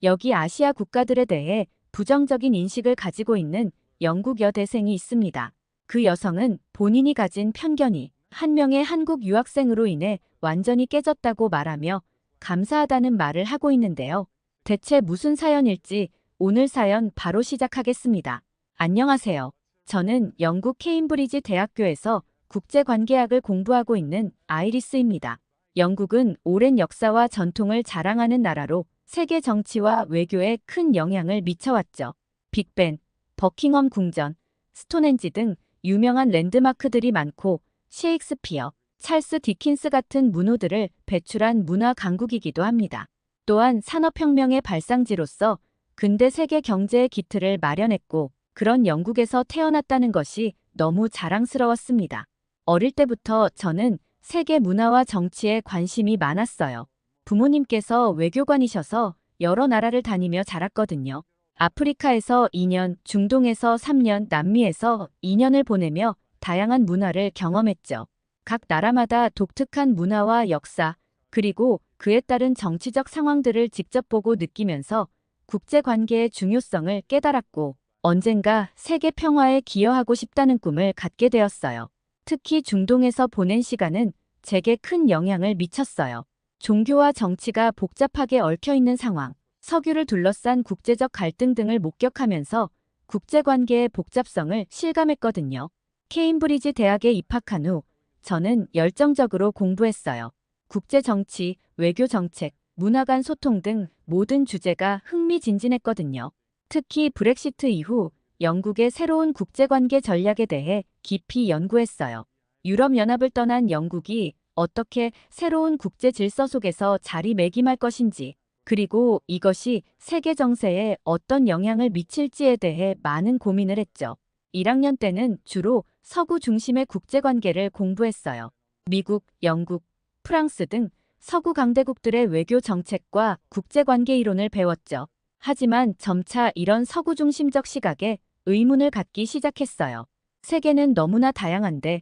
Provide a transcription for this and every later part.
여기 아시아 국가들에 대해 부정적인 인식을 가지고 있는 영국 여대생이 있습니다. 그 여성은 본인이 가진 편견이 한 명의 한국 유학생으로 인해 완전히 깨졌다고 말하며 감사하다는 말을 하고 있는데요. 대체 무슨 사연일지 오늘 사연 바로 시작하겠습니다. 안녕하세요. 저는 영국 케임브리지 대학교에서 국제관계학을 공부하고 있는 아이리스입니다. 영국은 오랜 역사와 전통을 자랑하는 나라로 세계 정치와 외교에 큰 영향을 미쳐왔죠. 빅벤, 버킹엄 궁전, 스톤헨지 등 유명한 랜드마크들이 많고 셰익스피어, 찰스 디킨스 같은 문호들을 배출한 문화 강국이기도 합니다. 또한 산업혁명의 발상지로서 근대 세계 경제의 기틀을 마련했고 그런 영국에서 태어났다는 것이 너무 자랑스러웠습니다. 어릴 때부터 저는 세계 문화와 정치에 관심이 많았어요. 부모님께서 외교관이셔서 여러 나라를 다니며 자랐거든요. 아프리카에서 2년, 중동에서 3년, 남미에서 2년을 보내며 다양한 문화를 경험했죠. 각 나라마다 독특한 문화와 역사, 그리고 그에 따른 정치적 상황들을 직접 보고 느끼면서 국제관계의 중요성을 깨달았고 언젠가 세계 평화에 기여하고 싶다는 꿈을 갖게 되었어요. 특히 중동에서 보낸 시간은 제게 큰 영향을 미쳤어요. 종교와 정치가 복잡하게 얽혀있는 상황, 석유를 둘러싼 국제적 갈등 등을 목격하면서 국제관계의 복잡성을 실감했거든요. 케임브리지 대학에 입학한 후 저는 열정적으로 공부했어요. 국제정치, 외교정책, 문화 간 소통 등 모든 주제가 흥미진진했거든요. 특히 브렉시트 이후 영국의 새로운 국제관계 전략에 대해 깊이 연구했어요. 유럽연합을 떠난 영국이 어떻게 새로운 국제 질서 속에서 자리매김할 것인지, 그리고 이것이 세계 정세에 어떤 영향을 미칠지에 대해 많은 고민을 했죠. 1학년 때는 주로 서구 중심의 국제관계를 공부했어요. 미국, 영국, 프랑스 등 서구 강대국들의 외교 정책과 국제관계 이론을 배웠죠. 하지만 점차 이런 서구 중심적 시각에 의문을 갖기 시작했어요. 세계는 너무나 다양한데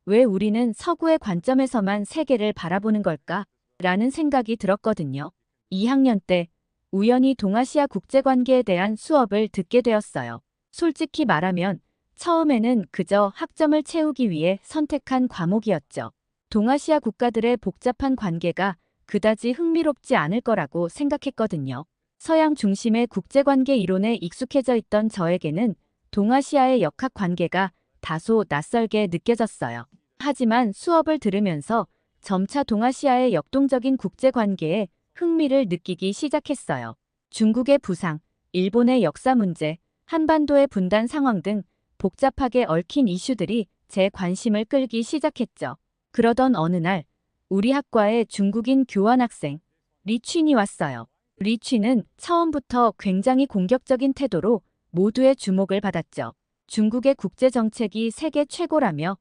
왜 우리는 서구의 관점에서만 세계를 바라보는 걸까? 라는 생각이 들었거든요. 2학년 때 우연히 동아시아 국제관계에 대한 수업을 듣게 되었어요. 솔직히 말하면 처음에는 그저 학점을 채우기 위해 선택한 과목이었죠. 동아시아 국가들의 복잡한 관계가 그다지 흥미롭지 않을 거라고 생각했거든요. 서양 중심의 국제관계 이론에 익숙해져 있던 저에게는 동아시아의 역학관계가 다소 낯설게 느껴졌어요. 하지만 수업을 들으면서 점차 동아시아의 역동적인 국제관계에 흥미를 느끼기 시작했어요. 중국의 부상, 일본의 역사 문제, 한반도의 분단 상황 등 복잡하게 얽힌 이슈들이 제 관심을 끌기 시작했죠. 그러던 어느 날 우리 학과에 중국인 교환학생 리취니 왔어요. 리취는 처음부터 굉장히 공격적인 태도로 모두의 주목을 받았죠. 중국의 국제정책이 세계 최고라며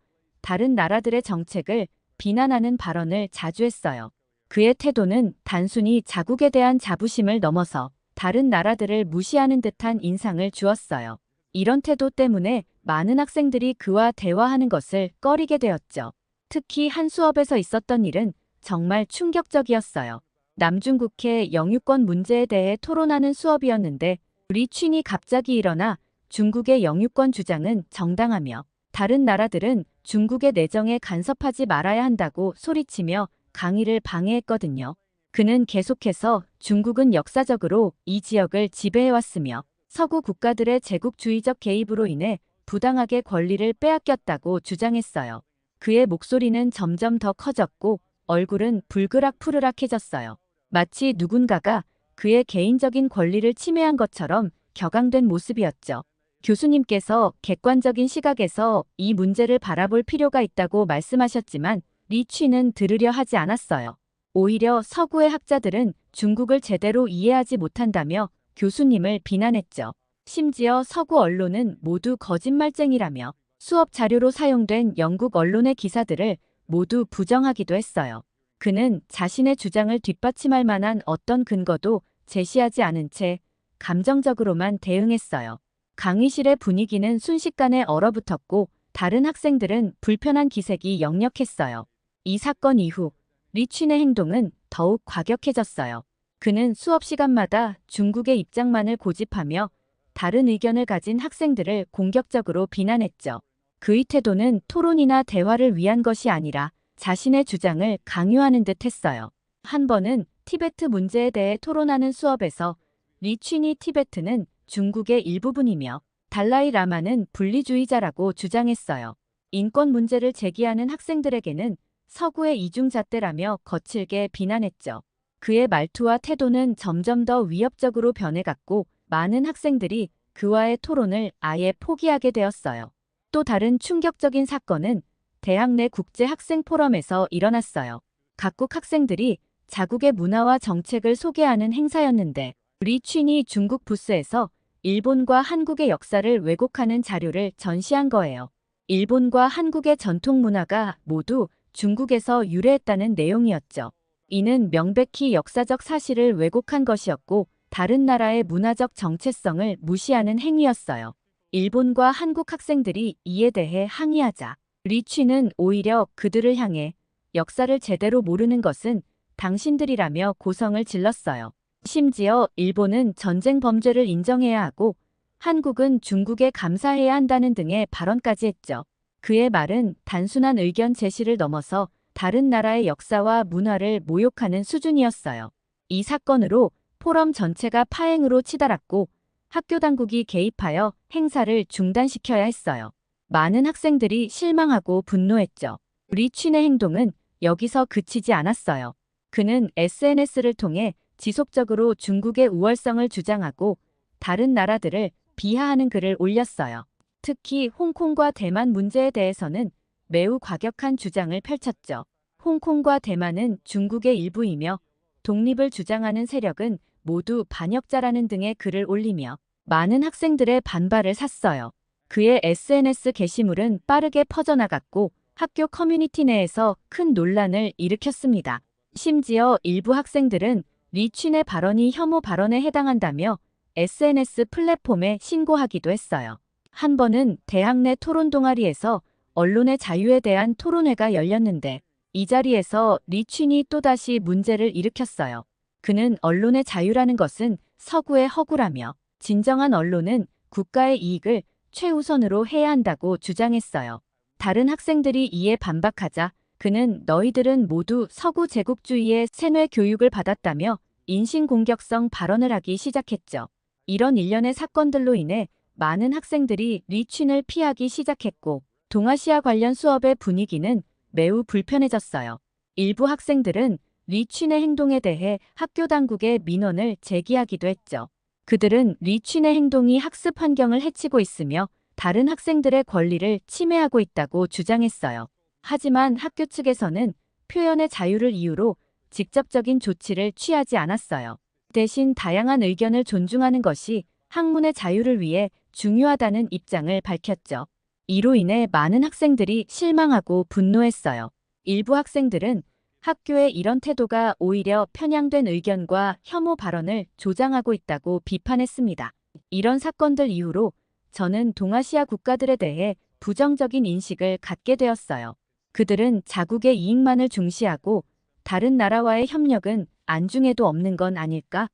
다른 나라들의 정책을 비난하는 발언을 자주 했어요. 그의 태도는 단순히 자국에 대한 자부심을 넘어서 다른 나라들을 무시하는 듯한 인상을 주었어요. 이런 태도 때문에 많은 학생들이 그와 대화하는 것을 꺼리게 되었죠. 특히 한 수업에서 있었던 일은 정말 충격적이었어요. 남중국해 영유권 문제에 대해 토론하는 수업이었는데 리취니 갑자기 일어나 중국의 영유권 주장은 정당하며 다른 나라들은 중국의 내정에 간섭하지 말아야 한다고 소리치며 강의를 방해했거든요. 그는 계속해서 중국은 역사적으로 이 지역을 지배해왔으며 서구 국가들의 제국주의적 개입으로 인해 부당하게 권리를 빼앗겼다고 주장했어요. 그의 목소리는 점점 더 커졌고 얼굴은 불그락푸르락해졌어요. 마치 누군가가 그의 개인적인 권리를 침해한 것처럼 격앙된 모습이었죠. 교수님께서 객관적인 시각에서 이 문제를 바라볼 필요가 있다고 말씀하셨지만 리취는 들으려 하지 않았어요. 오히려 서구의 학자들은 중국을 제대로 이해하지 못한다며 교수님을 비난했죠. 심지어 서구 언론은 모두 거짓말쟁이라며 수업 자료로 사용된 영국 언론의 기사들을 모두 부정하기도 했어요. 그는 자신의 주장을 뒷받침할 만한 어떤 근거도 제시하지 않은 채 감정적으로만 대응했어요. 강의실의 분위기는 순식간에 얼어붙었고 다른 학생들은 불편한 기색이 역력했어요. 이 사건 이후 리취의 행동은 더욱 과격해졌어요. 그는 수업 시간마다 중국의 입장만을 고집하며 다른 의견을 가진 학생들을 공격적으로 비난했죠. 그의 태도는 토론이나 대화를 위한 것이 아니라 자신의 주장을 강요하는 듯 했어요. 한 번은 티베트 문제에 대해 토론하는 수업에서 리취니 티베트는 중국의 일부분이며 달라이 라마는 분리주의자라고 주장했어요. 인권 문제를 제기하는 학생들에게는 서구의 이중잣대라며 거칠게 비난했죠. 그의 말투와 태도는 점점 더 위협적으로 변해갔고 많은 학생들이 그와의 토론을 아예 포기하게 되었어요. 또 다른 충격적인 사건은 대학 내 국제학생 포럼에서 일어났어요. 각국 학생들이 자국의 문화와 정책을 소개하는 행사였는데 리취니 중국 부스에서 일본과 한국의 역사를 왜곡하는 자료를 전시한 거예요. 일본과 한국의 전통 문화가 모두 중국에서 유래했다는 내용이었죠. 이는 명백히 역사적 사실을 왜곡한 것이었고 다른 나라의 문화적 정체성을 무시하는 행위였어요. 일본과 한국 학생들이 이에 대해 항의하자 리취는 오히려 그들을 향해 역사를 제대로 모르는 것은 당신들이라며 고성을 질렀어요. 심지어 일본은 전쟁 범죄를 인정해야 하고 한국은 중국에 감사해야 한다는 등의 발언까지 했죠. 그의 말은 단순한 의견 제시를 넘어서 다른 나라의 역사와 문화를 모욕하는 수준이었어요. 이 사건으로 포럼 전체가 파행으로 치달았고 학교 당국이 개입하여 행사를 중단시켜야 했어요. 많은 학생들이 실망하고 분노했죠. 리취의 행동은 여기서 그치지 않았어요. 그는 SNS를 통해 지속적으로 중국의 우월성을 주장하고 다른 나라들을 비하하는 글을 올렸어요. 특히 홍콩과 대만 문제에 대해서는 매우 과격한 주장을 펼쳤죠. 홍콩과 대만은 중국의 일부이며 독립을 주장하는 세력은 모두 반역자라는 등의 글을 올리며 많은 학생들의 반발을 샀어요. 그의 SNS 게시물은 빠르게 퍼져나갔고 학교 커뮤니티 내에서 큰 논란을 일으켰습니다. 심지어 일부 학생들은 리취의 발언이 혐오 발언에 해당한다며 SNS 플랫폼에 신고하기도 했어요. 한 번은 대학 내 토론 동아리에서 언론의 자유에 대한 토론회가 열렸는데 이 자리에서 리취이 또다시 문제를 일으켰어요. 그는 언론의 자유라는 것은 서구의 허구라며 진정한 언론은 국가의 이익을 최우선으로 해야 한다고 주장했어요. 다른 학생들이 이에 반박하자 그는 너희들은 모두 서구 제국주의의 세뇌 교육을 받았다며 인신공격성 발언을 하기 시작했죠. 이런 일련의 사건들로 인해 많은 학생들이 리취를 피하기 시작했고 동아시아 관련 수업의 분위기는 매우 불편해졌어요. 일부 학생들은 리취의 행동에 대해 학교 당국에 민원을 제기하기도 했죠. 그들은 리취의 행동이 학습 환경을 해치고 있으며 다른 학생들의 권리를 침해하고 있다고 주장했어요. 하지만 학교 측에서는 표현의 자유를 이유로 직접적인 조치를 취하지 않았어요. 대신 다양한 의견을 존중하는 것이 학문의 자유를 위해 중요하다는 입장을 밝혔죠. 이로 인해 많은 학생들이 실망하고 분노했어요. 일부 학생들은 학교의 이런 태도가 오히려 편향된 의견과 혐오 발언을 조장하고 있다고 비판했습니다. 이런 사건들 이후로 저는 동아시아 국가들에 대해 부정적인 인식을 갖게 되었어요. 그들은 자국의 이익만을 중시하고 다른 나라와의 협력은 안중에도 없는 건 아닐까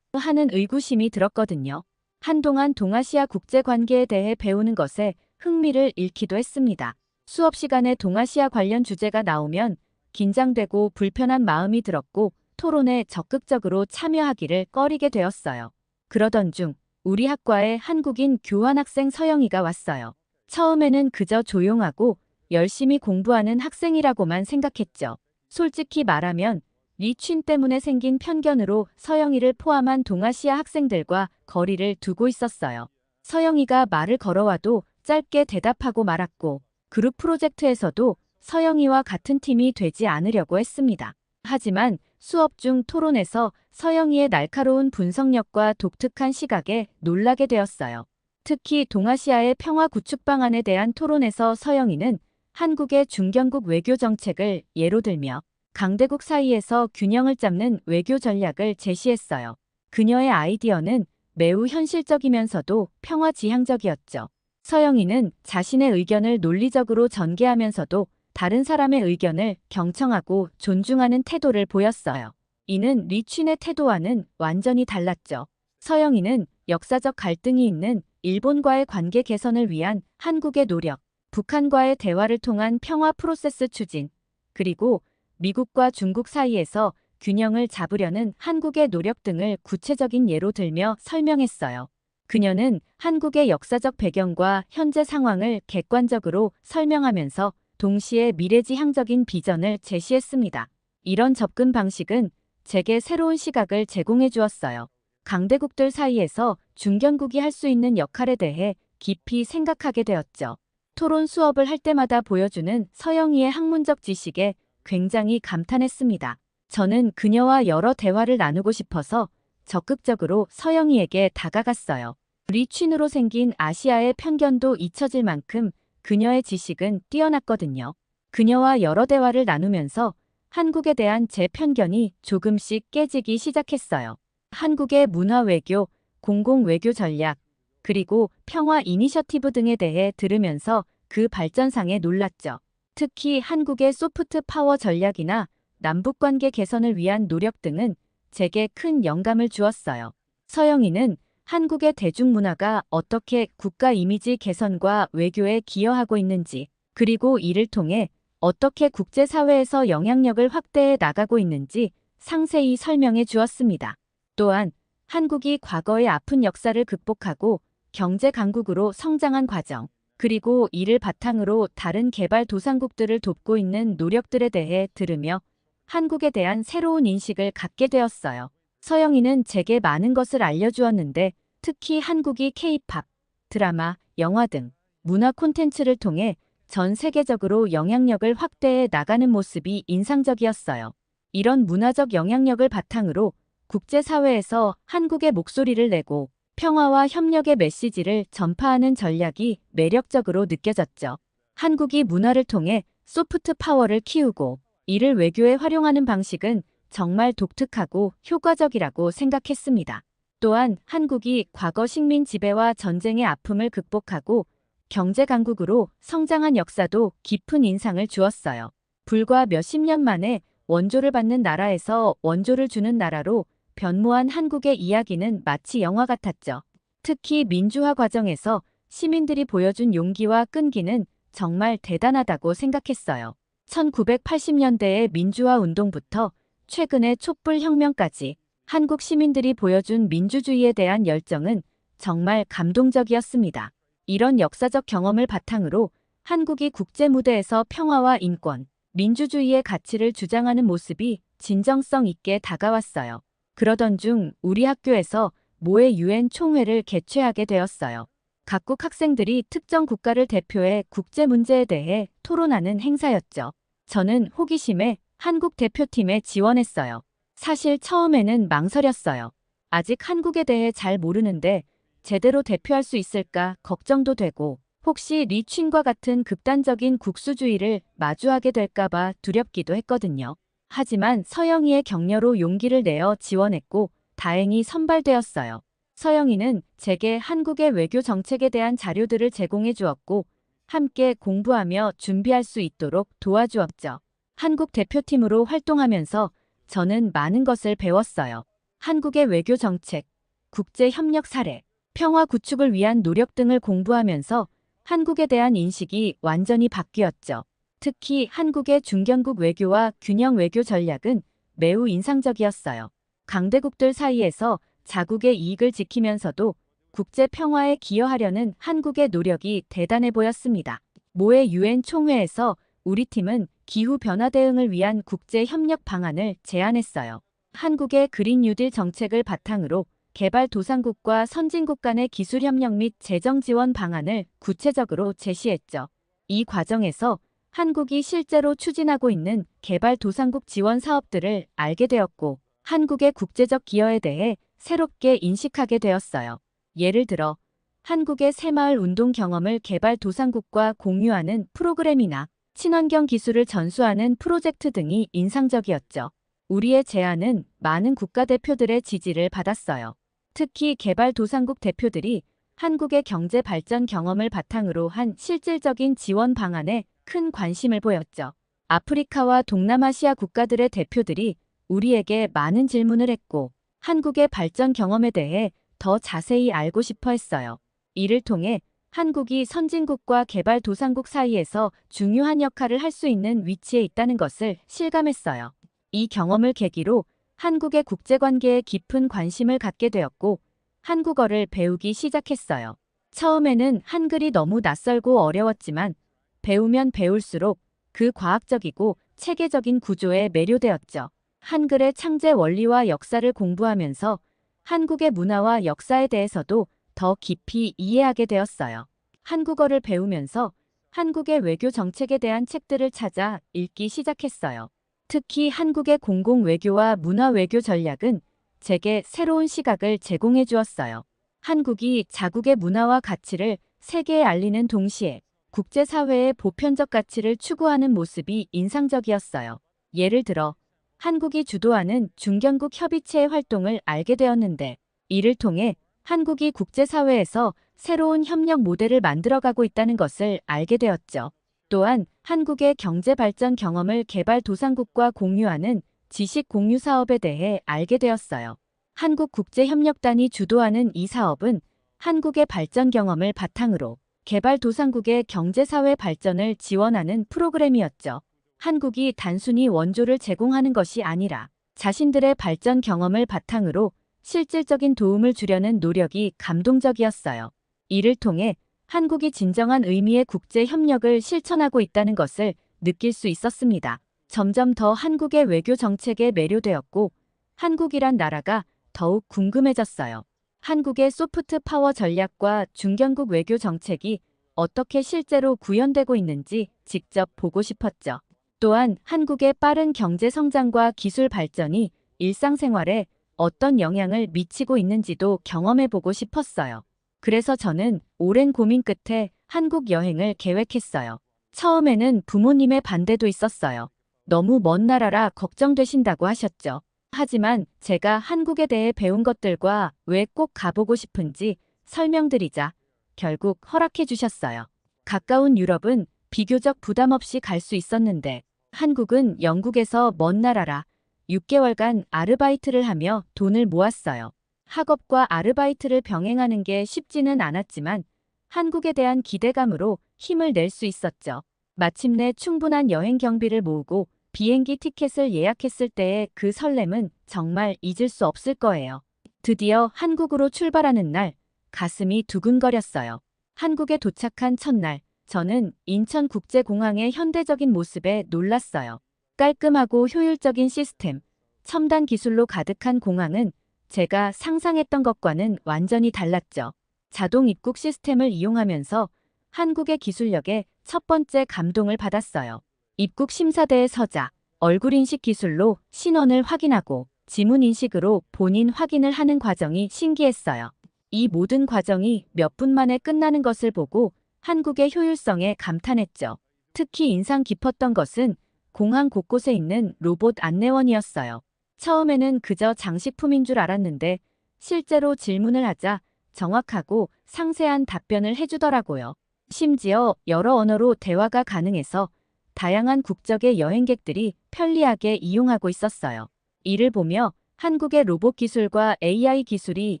하는 의구심이 들었거든요. 한동안 동아시아 국제관계에 대해 배우는 것에 흥미를 잃기도 했습니다. 수업 시간에 동아시아 관련 주제가 나오면 긴장되고 불편한 마음이 들었고 토론에 적극적으로 참여하기를 꺼리게 되었어요. 그러던 중 우리 학과에 한국인 교환학생 서영이가 왔어요. 처음에는 그저 조용하고 열심히 공부하는 학생이라고만 생각했죠. 솔직히 말하면 리취 때문에 생긴 편견으로 서영이를 포함한 동아시아 학생들과 거리를 두고 있었어요. 서영이가 말을 걸어와도 짧게 대답하고 말았고 그룹 프로젝트에서도 서영이와 같은 팀이 되지 않으려고 했습니다. 하지만 수업 중 토론에서 서영이의 날카로운 분석력과 독특한 시각에 놀라게 되었어요. 특히 동아시아의 평화 구축 방안에 대한 토론에서 서영이는 한국의 중견국 외교 정책을 예로 들며 강대국 사이에서 균형을 잡는 외교 전략을 제시했어요. 그녀의 아이디어는 매우 현실적이면서도 평화 지향적이었죠. 서영이는 자신의 의견을 논리적으로 전개하면서도 다른 사람의 의견을 경청하고 존중하는 태도를 보였어요. 이는 리춘의 태도와는 완전히 달랐죠. 서영이는 역사적 갈등이 있는 일본과의 관계 개선을 위한 한국의 노력, 북한과의 대화를 통한 평화 프로세스 추진, 그리고 미국과 중국 사이에서 균형을 잡으려는 한국의 노력 등을 구체적인 예로 들며 설명했어요. 그녀는 한국의 역사적 배경과 현재 상황을 객관적으로 설명하면서 동시에 미래지향적인 비전을 제시했습니다. 이런 접근 방식은 제게 새로운 시각을 제공해 주었어요. 강대국들 사이에서 중견국이 할 수 있는 역할에 대해 깊이 생각하게 되었죠. 토론 수업을 할 때마다 보여주는 서영이의 학문적 지식에 굉장히 감탄했습니다. 저는 그녀와 여러 대화를 나누고 싶어서 적극적으로 서영이에게 다가갔어요. 리춘으로 생긴 아시아의 편견도 잊혀질 만큼 그녀의 지식은 뛰어났거든요. 그녀와 여러 대화를 나누면서 한국에 대한 제 편견이 조금씩 깨지기 시작했어요. 한국의 문화 외교, 공공 외교 전략, 그리고 평화 이니셔티브 등에 대해 들으면서 그 발전상에 놀랐죠. 특히 한국의 소프트 파워 전략이나 남북관계 개선을 위한 노력 등은 제게 큰 영감을 주었어요. 서영이는 한국의 대중문화가 어떻게 국가 이미지 개선과 외교에 기여하고 있는지, 그리고 이를 통해 어떻게 국제사회에서 영향력을 확대해 나가고 있는지 상세히 설명해 주었습니다. 또한 한국이 과거의 아픈 역사를 극복하고 경제 강국으로 성장한 과정, 그리고 이를 바탕으로 다른 개발도상국들을 돕고 있는 노력들에 대해 들으며 한국에 대한 새로운 인식을 갖게 되었어요. 서영이는 제게 많은 것을 알려주었는데 특히 한국이 K-팝, 드라마, 영화 등 문화 콘텐츠를 통해 전 세계적으로 영향력을 확대해 나가는 모습이 인상적이었어요. 이런 문화적 영향력을 바탕으로 국제사회에서 한국의 목소리를 내고 평화와 협력의 메시지를 전파하는 전략이 매력적으로 느껴졌죠. 한국이 문화를 통해 소프트 파워를 키우고 이를 외교에 활용하는 방식은 정말 독특하고 효과적이라고 생각했습니다. 또한 한국이 과거 식민 지배와 전쟁의 아픔을 극복하고 경제 강국으로 성장한 역사도 깊은 인상을 주었어요. 불과 몇십 년 만에 원조를 받는 나라에서 원조를 주는 나라로 변모한 한국의 이야기는 마치 영화 같았죠. 특히 민주화 과정에서 시민들이 보여준 용기와 끈기는 정말 대단하다고 생각했어요. 1980년대의 민주화 운동부터 최근의 촛불혁명까지 한국 시민들이 보여준 민주주의에 대한 열정은 정말 감동적이었습니다. 이런 역사적 경험을 바탕으로 한국이 국제 무대에서 평화와 인권, 민주주의의 가치를 주장하는 모습이 진정성 있게 다가왔어요. 그러던 중 우리 학교에서 모의 유엔 총회를 개최하게 되었어요. 각국 학생들이 특정 국가를 대표해 국제 문제에 대해 토론하는 행사였죠. 저는 호기심에 한국 대표팀에 지원했어요. 사실 처음에는 망설였어요. 아직 한국에 대해 잘 모르는데 제대로 대표할 수 있을까 걱정도 되고 혹시 리춘과 같은 극단적인 국수주의를 마주하게 될까봐 두렵기도 했거든요. 하지만 서영이의 격려로 용기를 내어 지원했고 다행히 선발되었어요. 서영이는 제게 한국의 외교 정책에 대한 자료들을 제공해 주었고 함께 공부하며 준비할 수 있도록 도와주었죠. 한국 대표팀으로 활동하면서 저는 많은 것을 배웠어요. 한국의 외교 정책, 국제 협력 사례, 평화 구축을 위한 노력 등을 공부하면서 한국에 대한 인식이 완전히 바뀌었죠. 특히 한국의 중견국 외교와 균형 외교 전략은 매우 인상적이었어요. 강대국들 사이에서 자국의 이익을 지키면서도 국제 평화에 기여하려는 한국의 노력이 대단해 보였습니다. 모의 유엔 총회에서 우리 팀은 기후변화 대응을 위한 국제 협력 방안을 제안했어요. 한국의 그린 뉴딜 정책을 바탕으로 개발도상국과 선진국 간의 기술 협력 및 재정 지원 방안을 구체적으로 제시했죠. 이 과정에서 한국이 실제로 추진하고 있는 개발도상국 지원 사업들을 알게 되었고 한국의 국제적 기여에 대해 새롭게 인식하게 되었어요. 예를 들어 한국의 새마을 운동 경험을 개발도상국과 공유하는 프로그램이나 친환경 기술을 전수하는 프로젝트 등이 인상적이었죠. 우리의 제안은 많은 국가대표들의 지지를 받았어요. 특히 개발도상국 대표들이 한국의 경제 발전 경험을 바탕으로 한 실질적인 지원 방안에 큰 관심을 보였죠. 아프리카와 동남아시아 국가들의 대표들이 우리에게 많은 질문을 했고 한국의 발전 경험에 대해 더 자세히 알고 싶어 했어요. 이를 통해 한국이 선진국과 개발도상국 사이에서 중요한 역할을 할 수 있는 위치에 있다는 것을 실감했어요. 이 경험을 계기로 한국의 국제관계에 깊은 관심을 갖게 되었고 한국어를 배우기 시작했어요. 처음에는 한글이 너무 낯설고 어려웠지만 배우면 배울수록 그 과학적이고 체계적인 구조에 매료되었죠. 한글의 창제 원리와 역사를 공부하면서 한국의 문화와 역사에 대해서도 더 깊이 이해하게 되었어요. 한국어를 배우면서 한국의 외교 정책에 대한 책들을 찾아 읽기 시작했어요. 특히 한국의 공공외교와 문화외교 전략은 제게 새로운 시각을 제공해 주었어요. 한국이 자국의 문화와 가치를 세계에 알리는 동시에 국제사회의 보편적 가치를 추구하는 모습이 인상적이었어요. 예를 들어 한국이 주도하는 중견국 협의체의 활동을 알게 되었는데 이를 통해 한국이 국제사회에서 새로운 협력 모델을 만들어가고 있다는 것을 알게 되었죠. 또한 한국의 경제 발전 경험을 개발도상국과 공유하는 지식 공유 사업에 대해 알게 되었어요. 한국국제협력단이 주도하는 이 사업은 한국의 발전 경험을 바탕으로 개발도상국의 경제사회 발전을 지원하는 프로그램이었죠. 한국이 단순히 원조를 제공하는 것이 아니라 자신들의 발전 경험을 바탕으로 실질적인 도움을 주려는 노력이 감동적이었어요. 이를 통해 한국이 진정한 의미의 국제 협력을 실천하고 있다는 것을 느낄 수 있었습니다. 점점 더 한국의 외교 정책에 매료되었고 한국이란 나라가 더욱 궁금해졌어요. 한국의 소프트 파워 전략과 중견국 외교 정책이 어떻게 실제로 구현되고 있는지 직접 보고 싶었죠. 또한 한국의 빠른 경제 성장과 기술 발전이 일상생활에 어떤 영향을 미치고 있는지도 경험해보고 싶었어요. 그래서 저는 오랜 고민 끝에 한국 여행을 계획했어요. 처음에는 부모님의 반대도 있었어요. 너무 먼 나라라 걱정되신다고 하셨죠. 하지만 제가 한국에 대해 배운 것들과 왜 꼭 가보고 싶은지 설명드리자 결국 허락해 주셨어요. 가까운 유럽은 비교적 부담 없이 갈 수 있었는데 한국은 영국에서 먼 나라라 6개월간 아르바이트를 하며 돈을 모았어요. 학업과 아르바이트를 병행하는 게 쉽지는 않았지만 한국에 대한 기대감으로 힘을 낼 수 있었죠. 마침내 충분한 여행 경비를 모으고 비행기 티켓을 예약했을 때의 그 설렘은 정말 잊을 수 없을 거예요. 드디어 한국으로 출발하는 날 가슴이 두근거렸어요. 한국에 도착한 첫날 저는 인천국제공항의 현대적인 모습에 놀랐어요. 깔끔하고 효율적인 시스템, 첨단 기술로 가득한 공항은 제가 상상했던 것과는 완전히 달랐죠. 자동 입국 시스템을 이용하면서 한국의 기술력에 첫 번째 감동을 받았어요. 입국 심사대에 서자 얼굴 인식 기술로 신원을 확인하고 지문 인식으로 본인 확인을 하는 과정이 신기했어요. 이 모든 과정이 몇 분 만에 끝나는 것을 보고 한국의 효율성에 감탄했죠. 특히 인상 깊었던 것은 공항 곳곳에 있는 로봇 안내원이었어요. 처음에는 그저 장식품인 줄 알았는데 실제로 질문을 하자 정확하고 상세한 답변을 해주더라고요. 심지어 여러 언어로 대화가 가능해서 다양한 국적의 여행객들이 편리하게 이용하고 있었어요. 이를 보며 한국의 로봇 기술과 AI 기술이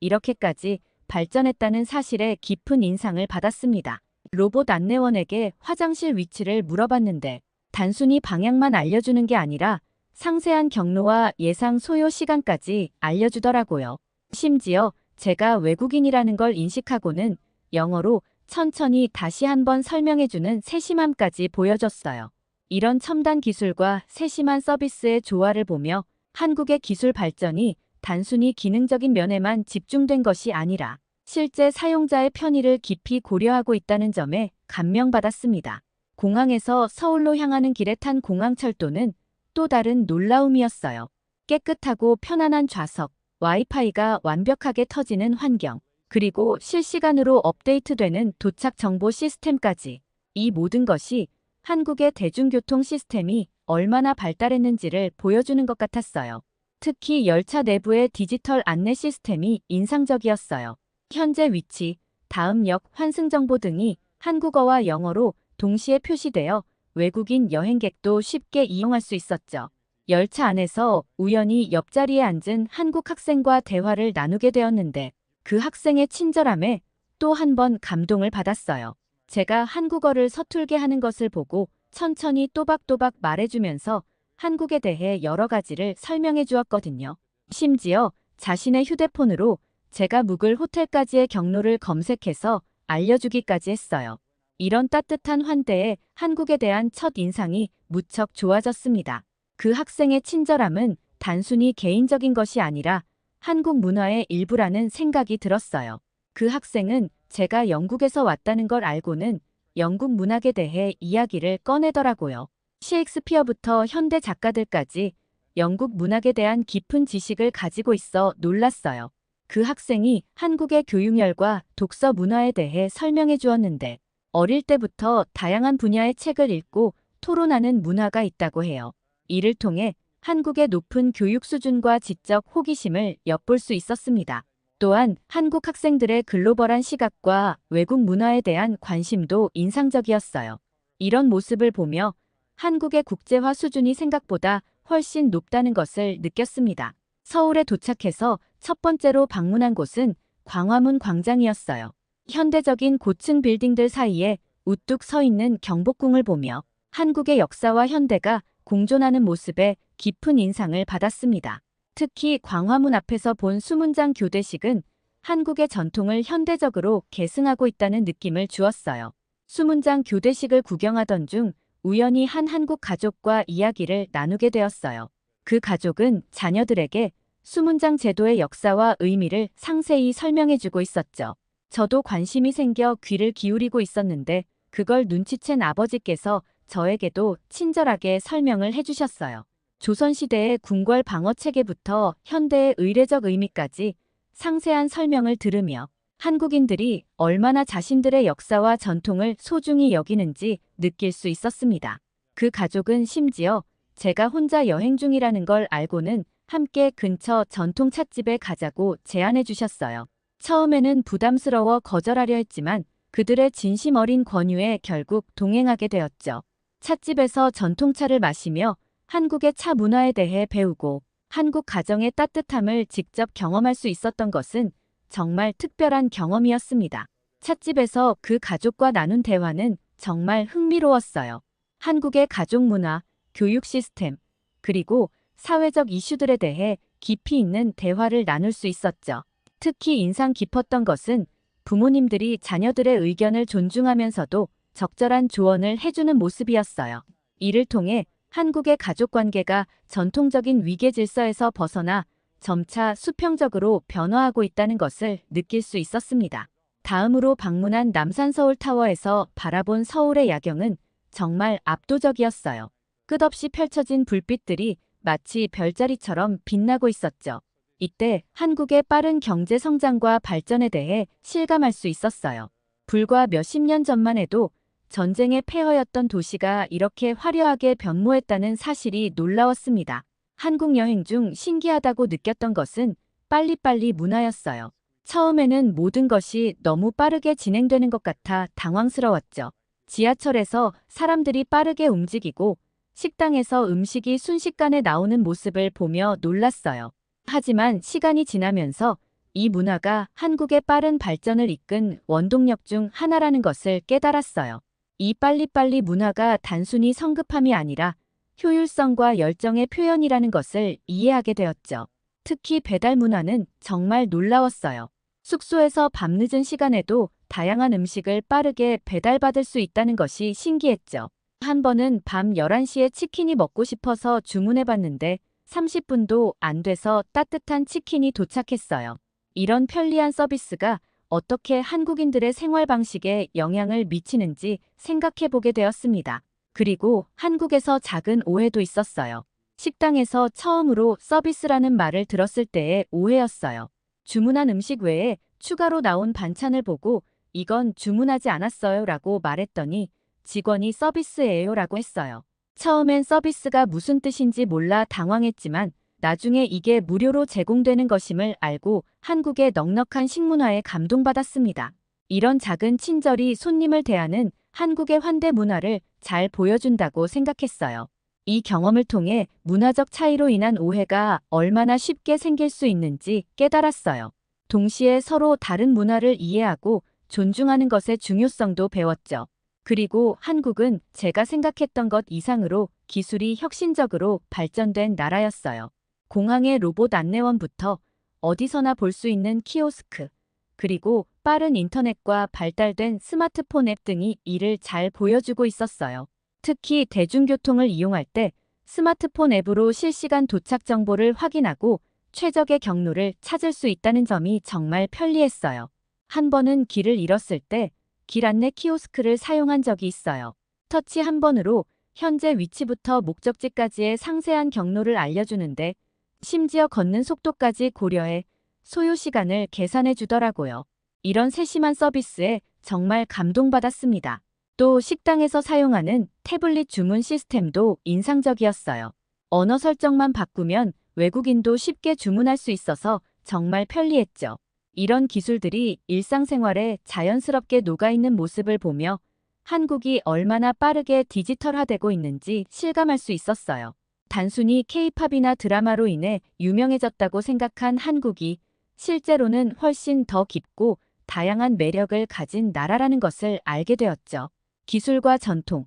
이렇게까지 발전했다는 사실에 깊은 인상을 받았습니다. 로봇 안내원에게 화장실 위치를 물어봤는데 단순히 방향만 알려주는 게 아니라 상세한 경로와 예상 소요 시간까지 알려주더라고요. 심지어 제가 외국인이라는 걸 인식하고는 영어로 천천히 다시 한번 설명해주는 세심함까지 보여줬어요. 이런 첨단 기술과 세심한 서비스의 조화를 보며 한국의 기술 발전이 단순히 기능적인 면에만 집중된 것이 아니라 실제 사용자의 편의를 깊이 고려하고 있다는 점에 감명받았습니다. 공항에서 서울로 향하는 길에 탄 공항철도는 또 다른 놀라움이었어요. 깨끗하고 편안한 좌석, 와이파이가 완벽하게 터지는 환경, 그리고 실시간으로 업데이트되는 도착 정보 시스템까지 이 모든 것이 한국의 대중교통 시스템이 얼마나 발달했는지를 보여주는 것 같았어요. 특히 열차 내부의 디지털 안내 시스템이 인상적이었어요. 현재 위치, 다음 역 환승 정보 등이 한국어와 영어로 동시에 표시되어 외국인 여행객도 쉽게 이용할 수 있었죠. 열차 안에서 우연히 옆자리에 앉은 한국 학생과 대화를 나누게 되었는데 그 학생의 친절함에 또 한 번 감동을 받았어요. 제가 한국어를 서툴게 하는 것을 보고 천천히 또박또박 말해주면서 한국에 대해 여러 가지를 설명해 주었거든요. 심지어 자신의 휴대폰으로 제가 묵을 호텔까지의 경로를 검색해서 알려주기까지 했어요. 이런 따뜻한 환대에 한국에 대한 첫 인상이 무척 좋아졌습니다. 그 학생의 친절함은 단순히 개인적인 것이 아니라 한국 문화의 일부라는 생각이 들었어요. 그 학생은 제가 영국에서 왔다는 걸 알고는 영국 문학에 대해 이야기를 꺼내더라고요. 셰익스피어부터 현대 작가들까지 영국 문학에 대한 깊은 지식을 가지고 있어 놀랐어요. 그 학생이 한국의 교육열과 독서 문화에 대해 설명해 주었는데 어릴 때부터 다양한 분야의 책을 읽고 토론하는 문화가 있다고 해요. 이를 통해 한국의 높은 교육 수준과 지적 호기심을 엿볼 수 있었습니다. 또한 한국 학생들의 글로벌한 시각과 외국 문화에 대한 관심도 인상적이었어요. 이런 모습을 보며 한국의 국제화 수준이 생각보다 훨씬 높다는 것을 느꼈습니다. 서울에 도착해서 첫 번째로 방문한 곳은 광화문 광장이었어요. 현대적인 고층 빌딩들 사이에 우뚝 서 있는 경복궁을 보며 한국의 역사와 현대가 공존하는 모습에 깊은 인상을 받았습니다. 특히 광화문 앞에서 본 수문장 교대식은 한국의 전통을 현대적으로 계승하고 있다는 느낌을 주었어요. 수문장 교대식을 구경하던 중 우연히 한 한국 가족과 이야기를 나누게 되었어요. 그 가족은 자녀들에게 수문장 제도의 역사와 의미를 상세히 설명해주고 있었죠. 저도 관심이 생겨 귀를 기울이고 있었는데 그걸 눈치챈 아버지께서 저에게도 친절하게 설명을 해주셨어요. 조선시대의 궁궐 방어 체계부터 현대의 의례적 의미까지 상세한 설명을 들으며 한국인들이 얼마나 자신들의 역사와 전통을 소중히 여기는지 느낄 수 있었습니다. 그 가족은 심지어 제가 혼자 여행 중이라는 걸 알고는 함께 근처 전통 찻집에 가자고 제안해 주셨어요. 처음에는 부담스러워 거절하려 했지만 그들의 진심 어린 권유에 결국 동행하게 되었죠. 찻집에서 전통차를 마시며 한국의 차 문화에 대해 배우고 한국 가정의 따뜻함을 직접 경험할 수 있었던 것은 정말 특별한 경험이었습니다. 찻집에서 그 가족과 나눈 대화는 정말 흥미로웠어요. 한국의 가족 문화, 교육 시스템, 그리고 사회적 이슈들에 대해 깊이 있는 대화를 나눌 수 있었죠. 특히 인상 깊었던 것은 부모님들이 자녀들의 의견을 존중하면서도 적절한 조언을 해주는 모습이었어요. 이를 통해 한국의 가족관계가 전통적인 위계 질서에서 벗어나 점차 수평적으로 변화하고 있다는 것을 느낄 수 있었습니다. 다음으로 방문한 남산서울타워에서 바라본 서울의 야경은 정말 압도적이었어요. 끝없이 펼쳐진 불빛들이 마치 별자리처럼 빛나고 있었죠. 이때 한국의 빠른 경제 성장과 발전에 대해 실감할 수 있었어요. 불과 몇십 년 전만 해도 전쟁의 폐허였던 도시가 이렇게 화려하게 변모했다는 사실이 놀라웠습니다. 한국 여행 중 신기하다고 느꼈던 것은 빨리빨리 문화였어요. 처음에는 모든 것이 너무 빠르게 진행되는 것 같아 당황스러웠죠. 지하철에서 사람들이 빠르게 움직이고 식당에서 음식이 순식간에 나오는 모습을 보며 놀랐어요. 하지만 시간이 지나면서 이 문화가 한국의 빠른 발전을 이끈 원동력 중 하나라는 것을 깨달았어요. 이 빨리빨리 문화가 단순히 성급함이 아니라 효율성과 열정의 표현이라는 것을 이해하게 되었죠. 특히 배달 문화는 정말 놀라웠어요. 숙소에서 밤늦은 시간에도 다양한 음식을 빠르게 배달받을 수 있다는 것이 신기했죠. 한 번은 밤 11시에 치킨이 먹고 싶어서 주문해봤는데 30분도 안 돼서 따뜻한 치킨이 도착했어요. 이런 편리한 서비스가 어떻게 한국인들의 생활 방식에 영향을 미치는지 생각해보게 되었습니다. 그리고 한국에서 작은 오해도 있었어요. 식당에서 처음으로 서비스라는 말을 들었을 때의 오해였어요. 주문한 음식 외에 추가로 나온 반찬을 보고 이건 주문하지 않았어요 라고 말했더니 직원이 서비스예요 라고 했어요. 처음엔 서비스가 무슨 뜻인지 몰라 당황했지만 나중에 이게 무료로 제공되는 것임을 알고 한국의 넉넉한 식문화에 감동받았습니다. 이런 작은 친절이 손님을 대하는 한국의 환대 문화를 잘 보여준다고 생각했어요. 이 경험을 통해 문화적 차이로 인한 오해가 얼마나 쉽게 생길 수 있는지 깨달았어요. 동시에 서로 다른 문화를 이해하고 존중하는 것의 중요성도 배웠죠. 그리고 한국은 제가 생각했던 것 이상으로 기술이 혁신적으로 발전된 나라였어요. 공항의 로봇 안내원부터 어디서나 볼 수 있는 키오스크, 그리고 빠른 인터넷과 발달된 스마트폰 앱 등이 이를 잘 보여주고 있었어요. 특히 대중교통을 이용할 때 스마트폰 앱으로 실시간 도착 정보를 확인하고 최적의 경로를 찾을 수 있다는 점이 정말 편리했어요. 한 번은 길을 잃었을 때 길 안내 키오스크를 사용한 적이 있어요. 터치 한 번으로 현재 위치부터 목적지까지의 상세한 경로를 알려주는데 심지어 걷는 속도까지 고려해 소요 시간을 계산해 주더라고요. 이런 세심한 서비스에 정말 감동받았습니다. 또 식당에서 사용하는 태블릿 주문 시스템도 인상적이었어요. 언어 설정만 바꾸면 외국인도 쉽게 주문할 수 있어서 정말 편리했죠. 이런 기술들이 일상생활에 자연스럽게 녹아있는 모습을 보며 한국이 얼마나 빠르게 디지털화되고 있는지 실감할 수 있었어요. 단순히 K-팝이나 드라마로 인해 유명해졌다고 생각한 한국이 실제로는 훨씬 더 깊고 다양한 매력을 가진 나라라는 것을 알게 되었죠. 기술과 전통,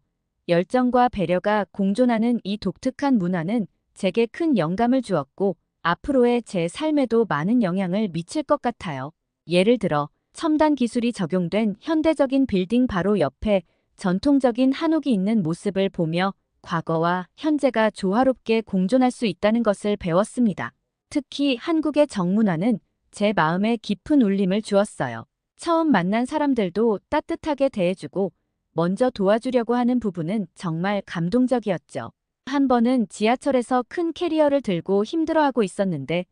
열정과 배려가 공존하는 이 독특한 문화는 제게 큰 영감을 주었고 앞으로의 제 삶에도 많은 영향을 미칠 것 같아요. 예를 들어 첨단 기술이 적용된 현대적인 빌딩 바로 옆에 전통적인 한옥이 있는 모습을 보며 과거와 현재가 조화롭게 공존할 수 있다는 것을 배웠습니다. 특히 한국의 정문화는 제 마음에 깊은 울림을 주었어요. 처음 만난 사람들도 따뜻하게 대해주고 먼저 도와주려고 하는 부분은 정말 감동적이었죠. 한 번은 지하철에서 큰 캐리어를 들고 힘들어하고 있었는데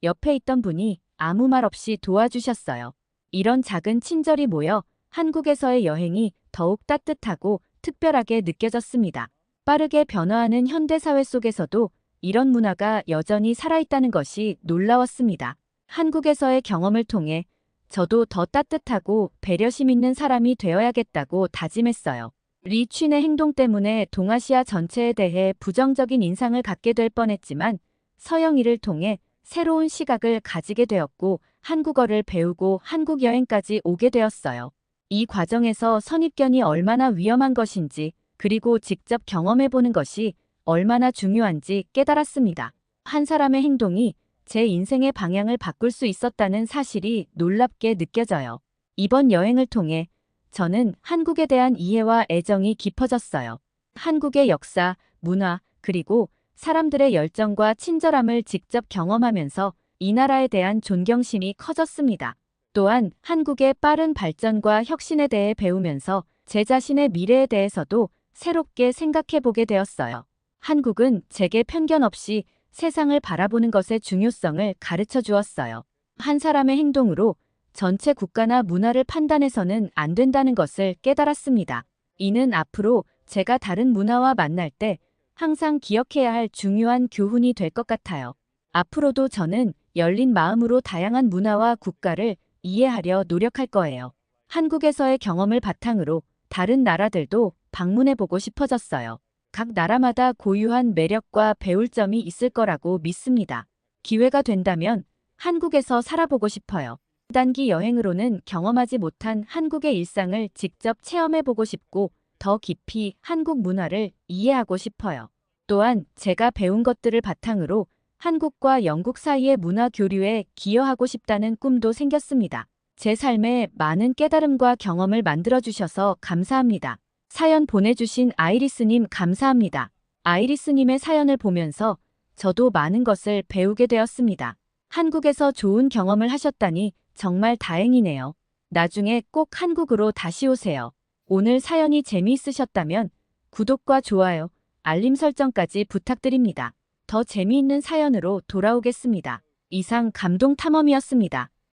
옆에 있던 분이 아무 말 없이 도와주셨어요. 이런 작은 친절이 모여 한국에서의 여행이 더욱 따뜻하고 특별하게 느껴졌습니다. 빠르게 변화하는 현대사회 속에서도 이런 문화가 여전히 살아있다는 것이 놀라웠습니다. 한국에서의 경험을 통해 저도 더 따뜻하고 배려심 있는 사람이 되어야겠다고 다짐했어요. 리 춘의 행동 때문에 동아시아 전체에 대해 부정적인 인상을 갖게 될 뻔했지만 서영이를 통해 새로운 시각을 가지게 되었고 한국어를 배우고 한국 여행까지 오게 되었어요. 이 과정에서 선입견이 얼마나 위험한 것인지 그리고 직접 경험해보는 것이 얼마나 중요한지 깨달았습니다. 한 사람의 행동이 제 인생의 방향을 바꿀 수 있었다는 사실이 놀랍게 느껴져요. 이번 여행을 통해 저는 한국에 대한 이해와 애정이 깊어졌어요. 한국의 역사, 문화, 그리고 사람들의 열정과 친절함을 직접 경험하면서 이 나라에 대한 존경심이 커졌습니다. 또한 한국의 빠른 발전과 혁신에 대해 배우면서 제 자신의 미래에 대해서도 새롭게 생각해보게 되었어요. 한국은 제게 편견 없이 세상을 바라보는 것의 중요성을 가르쳐 주었어요. 한 사람의 행동으로 전체 국가나 문화를 판단해서는 안 된다는 것을 깨달았습니다. 이는 앞으로 제가 다른 문화와 만날 때 항상 기억해야 할 중요한 교훈이 될 것 같아요. 앞으로도 저는 열린 마음으로 다양한 문화와 국가를 이해하려 노력할 거예요. 한국에서의 경험을 바탕으로 다른 나라들도 방문해보고 싶어졌어요. 각 나라마다 고유한 매력과 배울 점이 있을 거라고 믿습니다. 기회가 된다면 한국에서 살아보고 싶어요. 단기 여행으로는 경험하지 못한 한국의 일상을 직접 체험해보고 싶고 더 깊이 한국 문화를 이해하고 싶어요. 또한 제가 배운 것들을 바탕으로 한국과 영국 사이의 문화 교류에 기여하고 싶다는 꿈도 생겼습니다. 제 삶에 많은 깨달음과 경험을 만들어주셔서 감사합니다. 사연 보내주신 아이리스님 감사합니다. 아이리스님의 사연을 보면서 저도 많은 것을 배우게 되었습니다. 한국에서 좋은 경험을 하셨다니 정말 다행이네요. 나중에 꼭 한국으로 다시 오세요. 오늘 사연이 재미있으셨다면 구독과 좋아요, 알림 설정까지 부탁드립니다. 더 재미있는 사연으로 돌아오겠습니다. 이상 감동 탐험이었습니다.